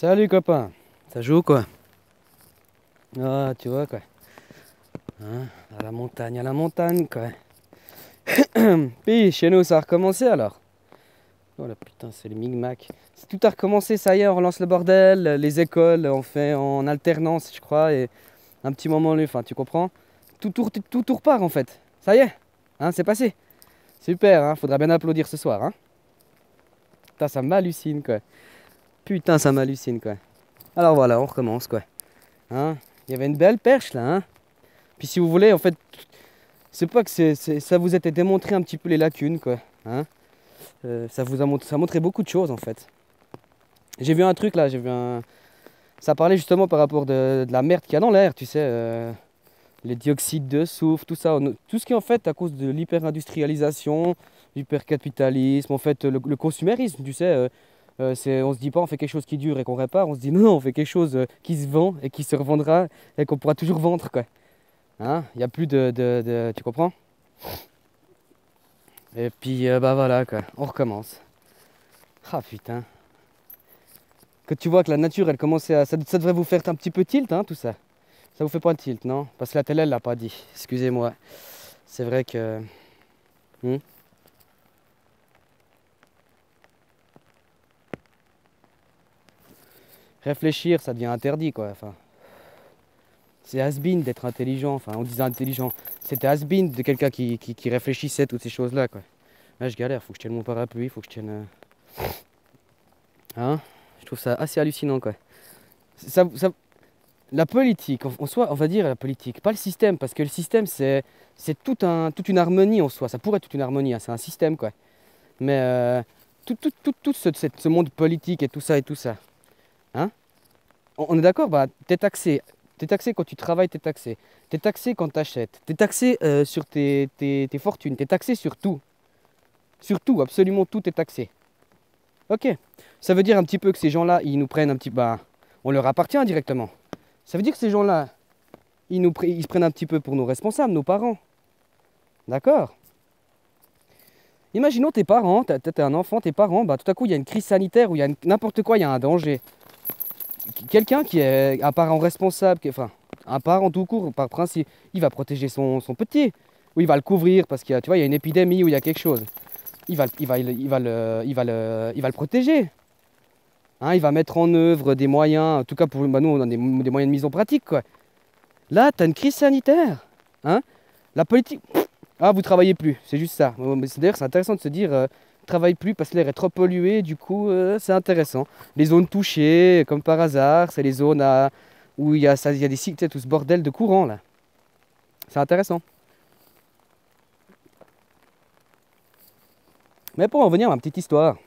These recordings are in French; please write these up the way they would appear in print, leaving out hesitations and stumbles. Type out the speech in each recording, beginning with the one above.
Salut copain, ça joue quoi? Ah, tu vois quoi. Hein, à la montagne quoi. Puis chez nous ça a recommencé alors. Oh là putain, c'est le micmac. Tout a recommencé, ça y est, on relance le bordel. Les écoles, on fait en alternance, je crois, et un petit moment, enfin, tu comprends? Tout repart en fait. Ça y est, hein, c'est passé. Super, hein, faudra bien applaudir ce soir, hein. Putain, ça m'hallucine quoi. Putain, ça m'hallucine quoi. Alors voilà, on recommence quoi. Hein, il y avait une belle perche là, hein. Puis si vous voulez, en fait, c'est pas que ça vous a été démontré un petit peu les lacunes, quoi. Hein. Ça a montré beaucoup de choses, en fait. J'ai vu un truc là, ça parlait justement par rapport de la merde qu'il y a dans l'air, tu sais, les dioxydes de soufre, tout ça. Tout ce qui est en fait à cause de l'hyper-industrialisation, l'hyper-capitalisme, en fait, le consumérisme, tu sais. On se dit pas on fait quelque chose qui dure et qu'on répare, on se dit non, on fait quelque chose qui se vend et qui se revendra et qu'on pourra toujours vendre, quoi. Hein, il n'y a plus tu comprends? Et puis, bah voilà, quoi. On recommence. Ah putain. Que tu vois que la nature, elle commençait à... Ça devrait vous faire un petit peu tilt, hein, tout ça. Ça vous fait pas tilt, non? Parce que la télé, elle l'a pas dit. Excusez-moi. C'est vrai que... Hmm. Réfléchir, ça devient interdit, quoi. Enfin, c'est has-been d'être intelligent. Enfin, on disait intelligent. C'était has-been de quelqu'un qui réfléchissait toutes ces choses-là, quoi. Là, je galère. Faut que je tienne mon parapluie. Faut que je tienne... Hein? Je trouve ça assez hallucinant, quoi. Ça, la politique, en soi, on va dire la politique, pas le système, parce que le système, c'est toute une harmonie en soi. Ça pourrait être toute une harmonie, hein, c'est un système, quoi. Mais tout ce monde politique et tout ça, hein? On est d'accord, bah, t'es taxé. T'es taxé quand tu travailles, t'es taxé. T'es taxé quand t'achètes. T'es taxé sur tes fortunes. T'es taxé sur tout. Sur tout, absolument tout est taxé. Ok. Ça veut dire un petit peu que ces gens-là, ils nous prennent un petit... Bah, on leur appartient directement. Ça veut dire que ces gens-là, ils se prennent un petit peu pour nos responsables, nos parents. D'accord? Imaginons tes parents, t'es un enfant, tes parents, bah tout à coup il y a une crise sanitaire ou il y a n'importe quoi, il y a un danger. Quelqu'un qui est un parent responsable, enfin un parent tout court par principe, il va protéger son petit, ou il va le couvrir parce qu'il y a, tu vois, il y a une épidémie ou il y a quelque chose. Il va le protéger. Hein, il va mettre en œuvre des moyens, en tout cas pour bah, nous on a des moyens de mise en pratique quoi. Là, tu as une crise sanitaire. Hein? La politique. Ah, vous travaillez plus, c'est juste ça. D'ailleurs, c'est intéressant de se dire, travaille plus parce que l'air est trop pollué, du coup, c'est intéressant. Les zones touchées, comme par hasard, c'est les zones où il y a des sites, tu sais, tout ce bordel de courant là. C'est intéressant. Mais pour en venir à ma petite histoire,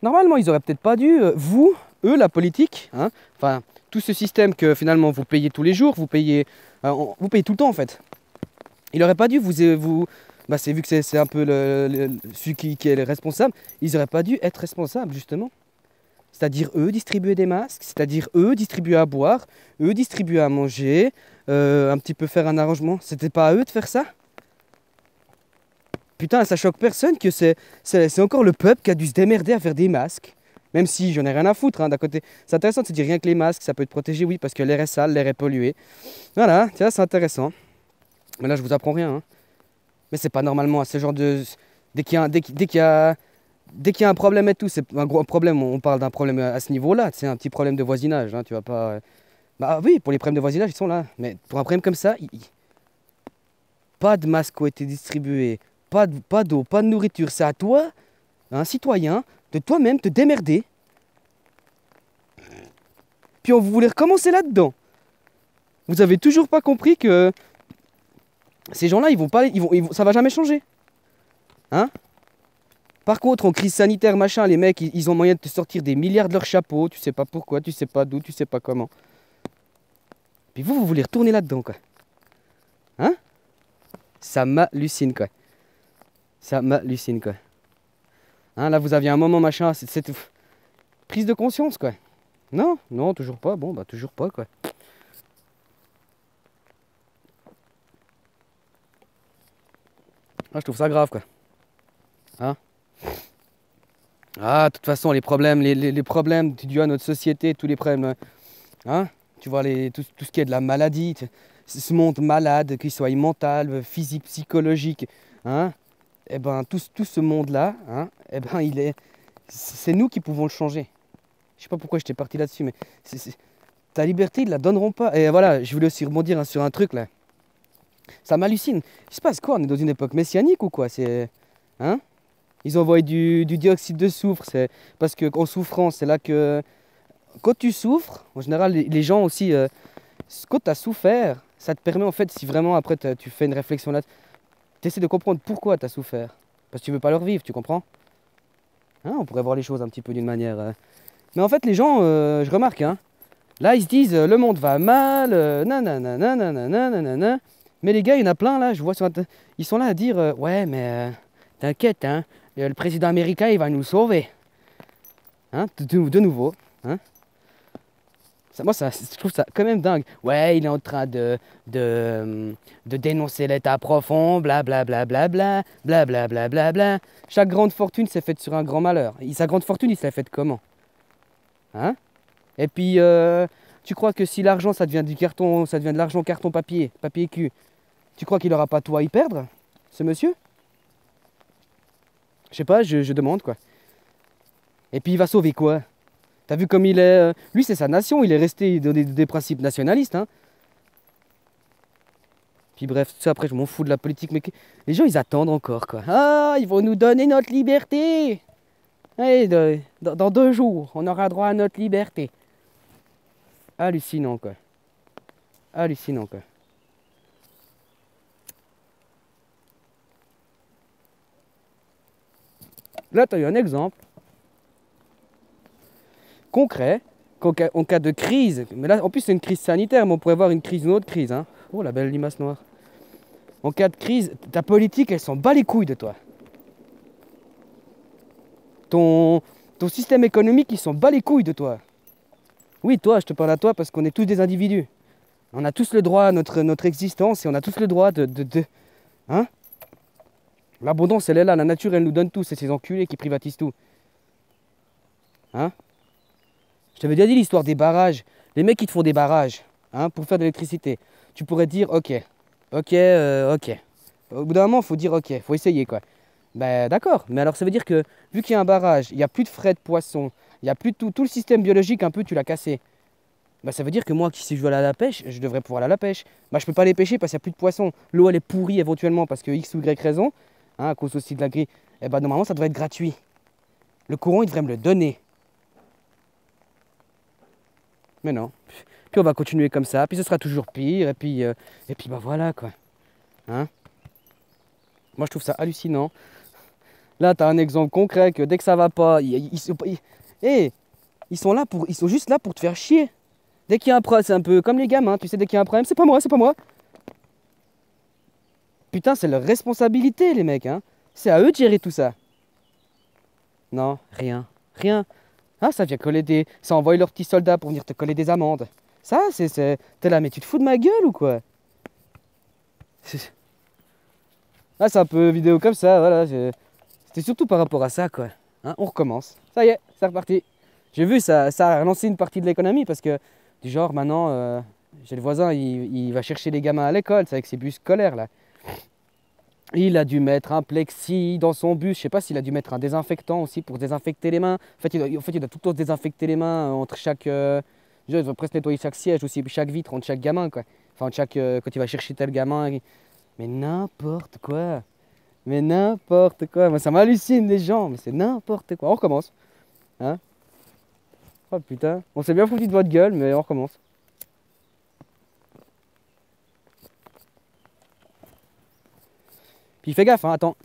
normalement, ils auraient peut-être pas dû, eux, la politique, hein, enfin, tout ce système que finalement vous payez tous les jours, vous payez tout le temps en fait. Il n'aurait pas dû bah c'est vu que c'est un peu celui qui est le responsable, ils n'auraient pas dû être responsables justement. C'est-à-dire eux distribuer des masques, c'est-à-dire eux distribuer à boire, eux distribuer à manger, un petit peu faire un arrangement. C'était pas à eux de faire ça? Putain, ça choque personne que c'est encore le peuple qui a dû se démerder à faire des masques. Même si j'en ai rien à foutre, hein, d'un côté. C'est intéressant de se dire rien que les masques, ça peut te protéger, oui, parce que l'air est sale, l'air est pollué. Voilà, tu vois, c'est intéressant. Mais là, je vous apprends rien, hein. Mais c'est pas normalement à ce genre de. Dès qu'il y a un problème et tout, c'est un gros problème. On parle d'un problème à ce niveau-là. C'est un petit problème de voisinage, hein, tu vas pas. Bah oui, pour les problèmes de voisinage, ils sont là. Mais pour un problème comme ça, pas de masques ont été distribués, pas d'eau, pas de nourriture. C'est à toi, un citoyen, de toi-même te démerder. Puis on voulait recommencer là-dedans. Vous avez toujours pas compris que ces gens-là, ils vont pas, ça va jamais changer, hein? Par contre, en crise sanitaire, machin, les mecs, ils ont moyen de te sortir des milliards de leur chapeau. Tu sais pas pourquoi, tu sais pas d'où, tu sais pas comment. Puis vous voulez retourner là-dedans, quoi. Hein? Ça m'hallucine, quoi. Ça m'hallucine, quoi. Hein, là, vous aviez un moment, machin, c'est prise de conscience, quoi. Non, non, toujours pas. Bon, bah, toujours pas, quoi. Ah, je trouve ça grave, quoi. Hein? Ah, de toute façon, les problèmes dus à notre société, tous les problèmes, hein, tu vois, tout ce qui est de la maladie, ce monde malade, qu'il soit mental, physique, psychologique, hein, eh ben, tout ce monde-là, hein, eh ben, c'est nous qui pouvons le changer. Je sais pas pourquoi j'étais parti là-dessus, mais ta liberté, ils la donneront pas. Et voilà, je voulais aussi rebondir hein, sur un truc là. Ça m'hallucine. Il se passe quoi? On est dans une époque messianique ou quoi? Hein? Ils envoient du dioxyde de soufre. C'est parce que en souffrant, c'est là que quand tu souffres, en général, les gens aussi, quand tu as souffert, ça te permet en fait, si vraiment après tu fais une réflexion là, tu essaies de comprendre pourquoi tu as souffert. Parce que tu veux pas le revivre, tu comprends? Hein, on pourrait voir les choses un petit peu d'une manière. Mais en fait, les gens, je remarque, hein, là, ils se disent le monde va mal, nanana, nanana, nanana. Mais les gars, il y en a plein là, je vois ils sont là à dire ouais, mais t'inquiète, hein, le président américain, il va nous sauver. Hein, de nouveau. Hein. Moi, je trouve ça quand même dingue. Ouais, il est en train de dénoncer l'État profond, blablabla, blablabla, blablabla, blablabla. Chaque grande fortune s'est faite sur un grand malheur. Sa grande fortune, il s'est faite comment? Hein? Et puis, tu crois que si l'argent, ça devient du carton, ça devient de l'argent carton papier, papier cul, tu crois qu'il n'aura pas tout à y perdre, ce monsieur? Je sais pas, je demande quoi. Et puis il va sauver quoi? T'as vu comme il est... Lui, c'est sa nation, il est resté dans des principes nationalistes. Hein. Puis bref, ça après, je m'en fous de la politique, mais les gens, ils attendent encore quoi. Ah, ils vont nous donner notre liberté. Allez, dans 2 jours, on aura droit à notre liberté. Hallucinant quoi. Hallucinant quoi. Là, tu as eu un exemple concret en cas de crise. Mais là, en plus, c'est une crise sanitaire, mais on pourrait voir une autre crise. Hein. Oh, la belle limace noire. En cas de crise, ta politique, elle s'en bat les couilles de toi. Ton système économique, il s'en bat les couilles de toi. Oui, toi, je te parle à toi parce qu'on est tous des individus. On a tous le droit à notre existence et on a tous le droit Hein? L'abondance, elle est là. La nature, elle nous donne tout. C'est ces enculés qui privatisent tout. Hein? Je t'avais déjà dit l'histoire des barrages. Les mecs qui te font des barrages hein, pour faire de l'électricité. Tu pourrais dire ok. Ok. Au bout d'un moment, il faut dire ok. Il faut essayer quoi. Ben d'accord. Mais alors ça veut dire que vu qu'il y a un barrage, il n'y a plus de frais de poisson, il n'y a plus de tout le système biologique un peu, tu l'as cassé. Ben ça veut dire que moi, si je veux aller à la pêche, je devrais pouvoir aller à la pêche. Ben je peux pas aller pêcher parce qu'il n'y a plus de poisson. L'eau elle est pourrie éventuellement parce que X ou Y raison, hein, à cause aussi de la grille. Et ben normalement ça devrait être gratuit. Le courant il devrait me le donner. Mais non. Puis on va continuer comme ça, puis ce sera toujours pire, et puis bah voilà quoi. Hein? Moi je trouve ça hallucinant. Là tu as un exemple concret que dès que ça va pas, ils sont là ils sont juste là pour te faire chier. Dès qu'il y a un problème, c'est un peu comme les gamins, tu sais, dès qu'il y a un problème, c'est pas moi, c'est pas moi. Putain, c'est leur responsabilité les mecs, hein. C'est à eux de gérer tout ça. Non, rien, rien. Ah, ça vient coller ça envoie leurs petits soldats pour venir te coller des amendes. Ça, t'es là, mais tu te fous de ma gueule ou quoi? Ah, c'est un peu vidéo comme ça, voilà. C'était surtout par rapport à ça, quoi. Hein, on recommence. Ça y est, c'est reparti. J'ai vu, ça a relancé une partie de l'économie parce que, du genre, maintenant, j'ai le voisin, il va chercher les gamins à l'école, c'est avec ses bus scolaires, là. Il a dû mettre un plexi dans son bus. Je sais pas s'il a dû mettre un désinfectant aussi pour désinfecter les mains. En fait, il doit tout le temps se désinfecter les mains entre chaque. Il doit presque nettoyer chaque siège aussi, chaque vitre, entre chaque gamin, quoi. Enfin, entre chaque, quand il va chercher tel gamin. Mais n'importe quoi. Mais n'importe quoi. Moi, ça m'hallucine, les gens. Mais c'est n'importe quoi. On recommence. Hein? Oh putain. On s'est bien foutu de votre gueule, mais on recommence. Puis fais gaffe, hein, attends.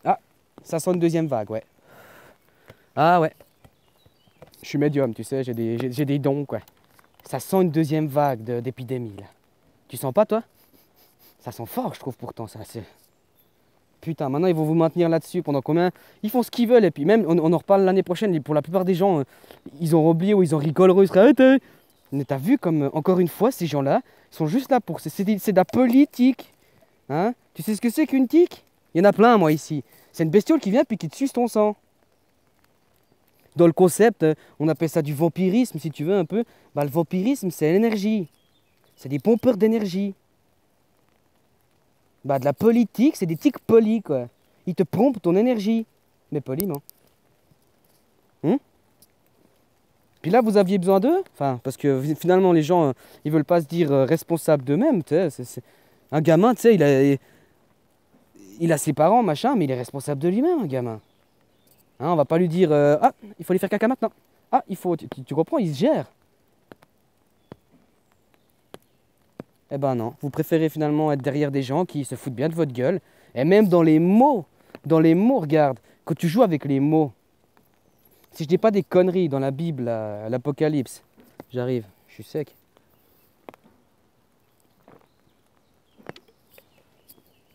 Ah, ça sent une deuxième vague, ouais. Ah ouais. Je suis médium, tu sais, j'ai des dons, quoi. Ça sent une deuxième vague d'épidémie, là. Tu sens pas, toi? Ça sent fort, je trouve, pourtant, ça. Putain, maintenant, ils vont vous maintenir là-dessus pendant combien? Ils font ce qu'ils veulent, et puis même, on en reparle l'année prochaine. Pour la plupart des gens, ils ont oublié ou ils en rigoleront, ils seraient arrêtés. Mais t'as vu comme, encore une fois, ces gens-là sont juste là pour... C'est de la politique. Hein? Tu sais ce que c'est qu'une tique? Il y en a plein, moi, ici. C'est une bestiole qui vient puis qui te suce ton sang. Dans le concept, on appelle ça du vampirisme, si tu veux, un peu. Bah, le vampirisme, c'est l'énergie. C'est des pompeurs d'énergie. Bah, de la politique, c'est des tics polis, quoi. Ils te pompent ton énergie. Mais poliment. Hum. Puis là, vous aviez besoin d'eux. Enfin, parce que finalement, les gens, ils veulent pas se dire responsables d'eux-mêmes. Tu sais, un gamin, tu sais, il a ses parents, machin, mais il est responsable de lui-même, un gamin. Hein, on va pas lui dire ah, il faut aller faire caca maintenant. Ah, il faut. Tu comprends, il se gère. Eh ben non, vous préférez finalement être derrière des gens qui se foutent bien de votre gueule. Et même dans les mots, regarde, quand tu joues avec les mots, si je dis pas des conneries dans la Bible, à l'Apocalypse, j'arrive, je suis sec.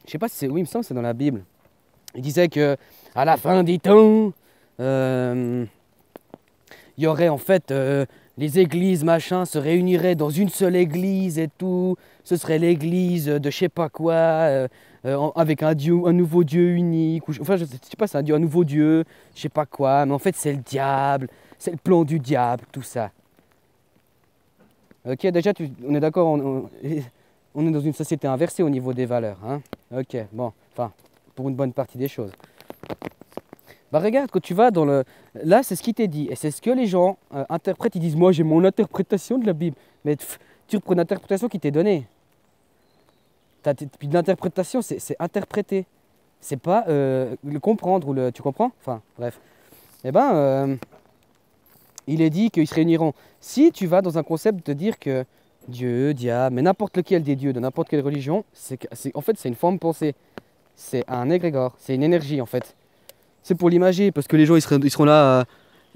Je sais pas si c'est, oui, il me semble que c'est dans la Bible. Il disait que à la fin des temps, il y aurait en fait les églises machin se réuniraient dans une seule église et tout. Ce serait l'église de je sais pas quoi, avec un dieu, un nouveau dieu unique. Ou, enfin, je sais pas, c'est un nouveau dieu, je sais pas quoi. Mais en fait, c'est le diable, c'est le plan du diable, tout ça. Ok, déjà, on est d'accord, on est dans une société inversée au niveau des valeurs, hein. Ok, bon, enfin, pour une bonne partie des choses. Bah regarde, quand tu vas dans le... Là, c'est ce qui t'est dit. Et c'est ce que les gens interprètent. Ils disent, moi, j'ai mon interprétation de la Bible. Mais tu reprends une interprétation qui t'est donnée. Puis l'interprétation, c'est interpréter. C'est pas le comprendre ou le... Tu comprends? Enfin, bref. Eh ben, il est dit qu'ils se réuniront. Si tu vas dans un concept de dire que Dieu, diable, mais n'importe lequel des dieux, de n'importe quelle religion, en fait, c'est une forme pensée. C'est un égrégore. C'est une énergie, en fait. C'est pour l'imager, parce que les gens ils seront là,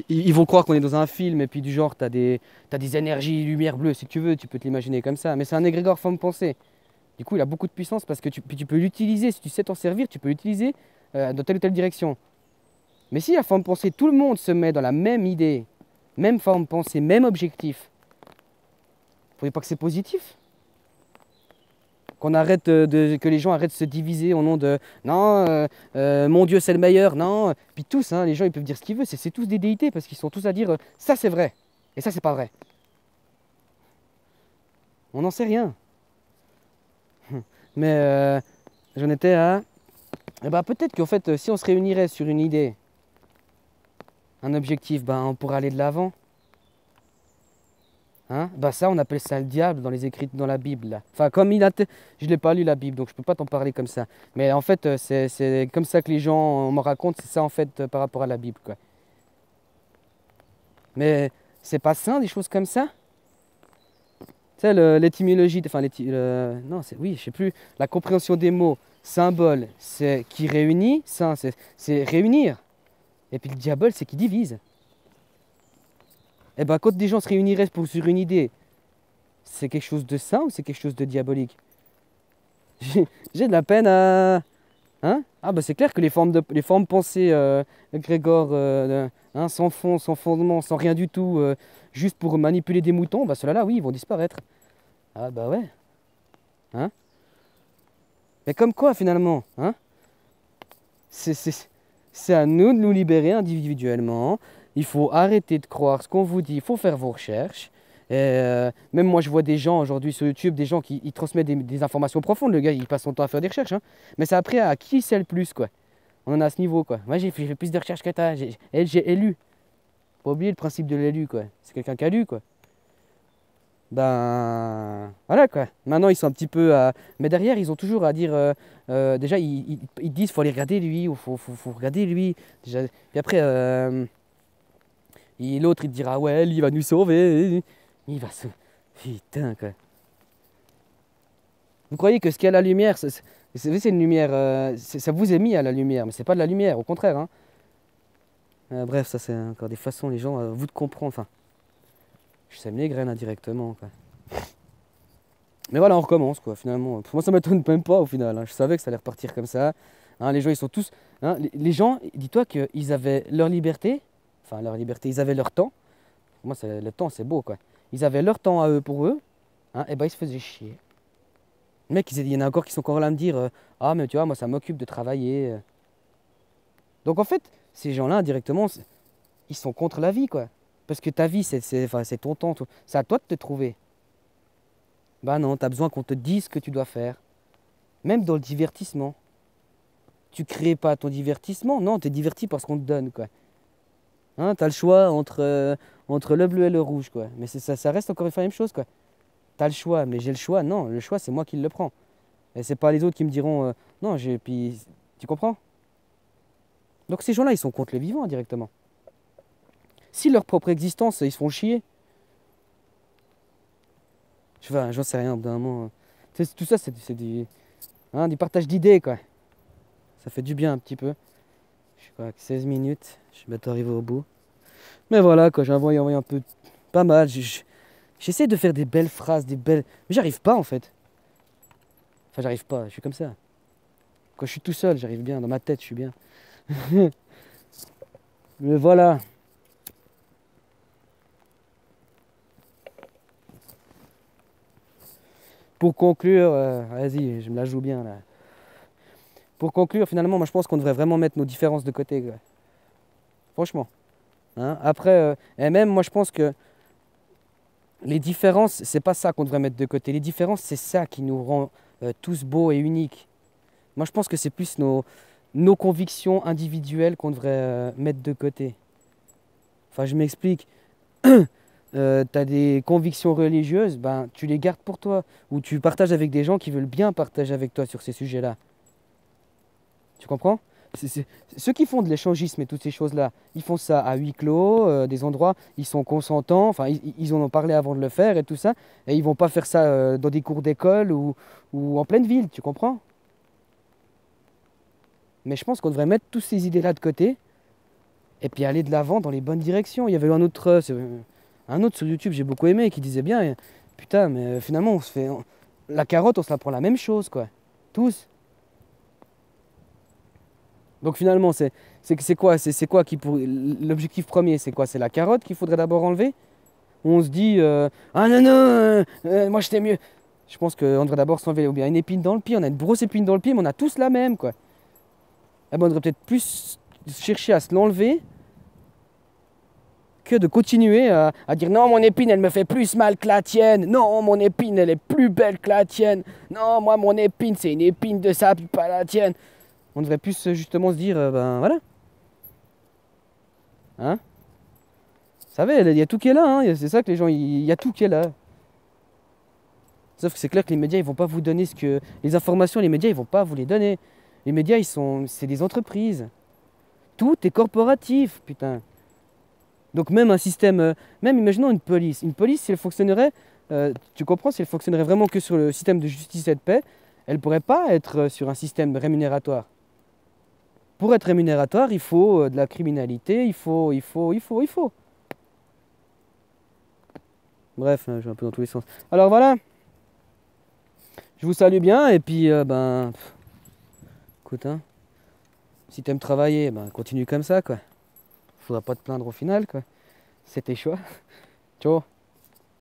ils vont croire qu'on est dans un film, et puis du genre, t'as des énergies, lumière bleue, si tu veux, tu peux te l'imaginer comme ça. Mais c'est un égrégore forme pensée. Du coup, il a beaucoup de puissance parce que puis tu peux l'utiliser, si tu sais t'en servir, tu peux l'utiliser dans telle ou telle direction. Mais si la forme pensée, tout le monde se met dans la même idée, même forme pensée, même objectif, vous voyez pas que c'est positif? Qu'on arrête que les gens arrêtent de se diviser au nom de non, mon Dieu c'est le meilleur, non. Puis tous, hein, les gens ils peuvent dire ce qu'ils veulent, c'est tous des déités parce qu'ils sont tous à dire ça c'est vrai et ça c'est pas vrai. On n'en sait rien. Mais j'en étais à. Eh ben, peut-être qu'en fait, si on se réunirait sur une idée, un objectif, ben, on pourrait aller de l'avant. Hein? Bah ça, on appelle ça le diable dans les écrits dans la Bible. Là. Enfin, comme je l'ai pas lu la Bible, donc je peux pas t'en parler comme ça. Mais en fait, c'est comme ça que les gens me racontent, c'est ça en fait par rapport à la Bible, quoi. Mais c'est pas sain des choses comme ça? Tu sais, l'étymologie, enfin non, oui, je sais plus. La compréhension des mots, symbole, c'est qui réunit, saint, c'est réunir. Et puis le diable, c'est qui divise. Et ben quand des gens se réuniraient sur une idée, c'est quelque chose de sain ou c'est quelque chose de diabolique? J'ai de la peine à... Hein? Ah bah c'est clair que les formes pensées, Grégor, hein, sans fond, sans fondement, sans rien du tout, juste pour manipuler des moutons, bah ceux-là, oui, ils vont disparaître. Ah bah ouais. Hein? Mais comme quoi finalement, hein? C'est c'est- c'est à nous de nous libérer individuellement. Il faut arrêter de croire ce qu'on vous dit, il faut faire vos recherches. Et, même moi, je vois des gens aujourd'hui sur YouTube, des gens qui ils transmettent des informations profondes. Le gars, il passe son temps à faire des recherches, hein. Mais c'est après à qui c'est le plus, quoi. On en a à ce niveau, quoi. Moi, j'ai fait plus de recherches que toi. J'ai élu. Pas oublier le principe de l'élu, quoi. C'est quelqu'un qui a lu, quoi. Ben voilà quoi. Maintenant ils sont un petit peu à... Mais derrière ils ont toujours à dire déjà ils disent faut aller regarder lui ou faut regarder lui. Déjà... Puis après l'autre il te dira ouais lui il va nous sauver. Il va se... Putain quoi. Vous croyez que ce qu'il y a la lumière, c'est une lumière, ça vous est mis à la lumière, mais c'est pas de la lumière, au contraire. Hein. Bref, ça c'est encore des façons les gens, vous de comprendre. Enfin, je sème les graines indirectement quoi. Mais voilà, on recommence quoi, finalement. Pour moi, ça m'étonne même pas au final. Hein. Je savais que ça allait repartir comme ça. Hein, les gens, ils sont tous. Hein, les gens, dis-toi qu'ils avaient leur liberté. Enfin, leur liberté, ils avaient leur temps. Pour moi, le temps, c'est beau quoi. Ils avaient leur temps à eux pour eux. Hein, et ben, ils se faisaient chier. Mec, il y en a encore qui sont encore là à me dire ah, mais tu vois, moi, ça m'occupe de travailler. Donc, en fait, ces gens-là, indirectement, ils sont contre la vie, quoi. Parce que ta vie, enfin, c'est ton temps. C'est à toi de te trouver. Bah non, t'as besoin qu'on te dise ce que tu dois faire. Même dans le divertissement. Tu crées pas ton divertissement. Non, t'es diverti parce qu'on te donne, quoi. Hein, t'as le choix entre le bleu et le rouge, quoi. Mais ça reste encore une fois la même chose, quoi. T'as le choix, mais j'ai le choix. Non, le choix, c'est moi qui le prends. Et c'est pas les autres qui me diront non, j'ai. Puis, tu comprends? Donc ces gens-là, ils sont contre les vivants directement. Si leur propre existence, ils se font chier, j'en sais rien, au bout d'un moment. Tout ça, c'est du partage d'idées, quoi. Ça fait du bien un petit peu. Je suis quoi, avec 16 minutes, je suis bientôt arrivé au bout. Mais voilà, quoi, j'ai envoyé un peu pas mal. J'essaie de faire des belles phrases, des belles. Mais j'arrive pas en fait. Enfin, j'arrive pas, je suis comme ça. Quand je suis tout seul, j'arrive bien. Dans ma tête, je suis bien. Mais voilà. Pour conclure, vas-y, je me la joue bien là. Pour conclure, finalement, moi je pense qu'on devrait vraiment mettre nos différences de côté, quoi. Franchement. Hein. Après, et même moi je pense que les différences, c'est pas ça qu'on devrait mettre de côté. Les différences, c'est ça qui nous rend tous beaux et uniques. Moi je pense que c'est plus nos convictions individuelles qu'on devrait mettre de côté. Enfin, je m'explique. Tu as des convictions religieuses, ben, tu les gardes pour toi. Ou tu partages avec des gens qui veulent bien partager avec toi sur ces sujets-là. Tu comprends? Ceux qui font de l'échangisme et toutes ces choses-là, ils font ça à huis clos, des endroits, ils sont consentants, enfin, ils en ont parlé avant de le faire et tout ça. Et ils vont pas faire ça dans des cours d'école ou en pleine ville, tu comprends? Mais je pense qu'on devrait mettre toutes ces idées-là de côté et puis aller de l'avant dans les bonnes directions. Il y avait un autre sur YouTube, j'ai beaucoup aimé, qui disait bien, putain, mais finalement, la carotte, on se la prend la même chose, quoi. Tous. Donc finalement, c'est quoi, l'objectif premier, c'est quoi? C'est la carotte qu'il faudrait d'abord enlever? On se dit, ah non, non, moi j'étais mieux. Je pense qu'on devrait d'abord s'enlever ou bien une épine dans le pied. On a une grosse épine dans le pied, mais on a tous la même, quoi. Eh ben, on devrait peut-être plus chercher à se l'enlever que de continuer à dire non, mon épine, elle me fait plus mal que la tienne. Non, mon épine, elle est plus belle que la tienne. Non, moi, mon épine, c'est une épine de sable, pas la tienne. On devrait plus justement se dire, ben voilà. Hein? Vous savez, il y a tout qui est là. Hein. C'est ça que les gens, il y a tout qui est là. Sauf que c'est clair que les médias, ils vont pas vous donner ce que. Les informations, les médias, ils vont pas vous les donner. Les médias, c'est des entreprises. Tout est corporatif, putain. Donc même un système, même imaginons une police. Une police, si elle fonctionnerait, tu comprends, si elle fonctionnerait vraiment que sur le système de justice et de paix, elle pourrait pas être sur un système rémunératoire. Pour être rémunératoire, il faut de la criminalité, il faut. Bref, je vais un peu dans tous les sens. Alors voilà, je vous salue bien et puis écoute, hein, si t'aimes travailler, ben continue comme ça, quoi. Faudra pas te plaindre au final, quoi. C'est tes choix. Ciao.